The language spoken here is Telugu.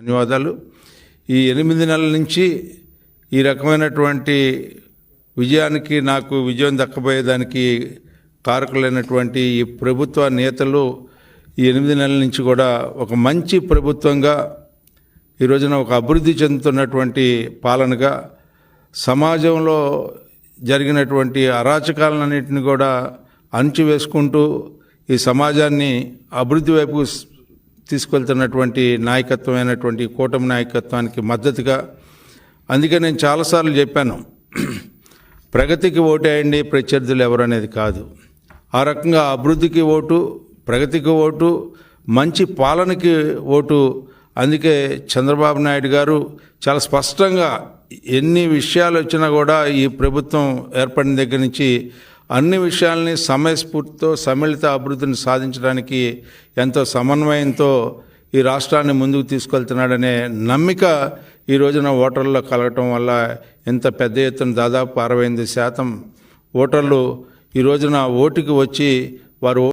ధన్యవాదాలు. ఈ 8 నెలల నుంచి ఈ రకమైనటువంటి విజయానికి, నాకు విజయం దక్కబోయేదానికి కారకులైనటువంటి ఈ ప్రభుత్వ నేతలు ఈ 8 నెలల నుంచి కూడా ఒక మంచి ప్రభుత్వంగా, ఈ రోజున ఒక అభివృద్ధి చెందుతున్నటువంటి పాలనగా, సమాజంలో జరిగినటువంటి అరాచకాలన్నింటినీ కూడా అణచివేసుకుంటూ ఈ సమాజాన్ని అభివృద్ధి వైపు తీసుకెళ్తున్నటువంటి నాయకత్వమైనటువంటి కూటమి నాయకత్వానికి మద్దతుగా. అందుకే నేను చాలాసార్లు చెప్పాను, ప్రగతికి ఓటేయండి, ప్రత్యర్థులు ఎవరు అనేది కాదు. ఆ రకంగా అభివృద్ధికి ఓటు, ప్రగతికి ఓటు, మంచి పాలనకి ఓటు. అందుకే చంద్రబాబు నాయుడు గారు చాలా స్పష్టంగా ఎన్ని విషయాలు వచ్చినా కూడా ఈ ప్రభుత్వం ఏర్పడిన దగ్గర నుంచి అన్ని విషయాల్ని సమయస్ఫూర్తితో సమ్మిళిత అభివృద్ధిని సాధించడానికి ఎంతో సమన్వయంతో ఈ రాష్ట్రాన్ని ముందుకు తీసుకెళ్తున్నాడనే నమ్మిక ఈ రోజున ఓటర్లలో కలగటం వల్ల ఎంత పెద్ద ఎత్తున దాదాపు 68% ఓటర్లు ఈ రోజున ఓటుకి వచ్చి వారు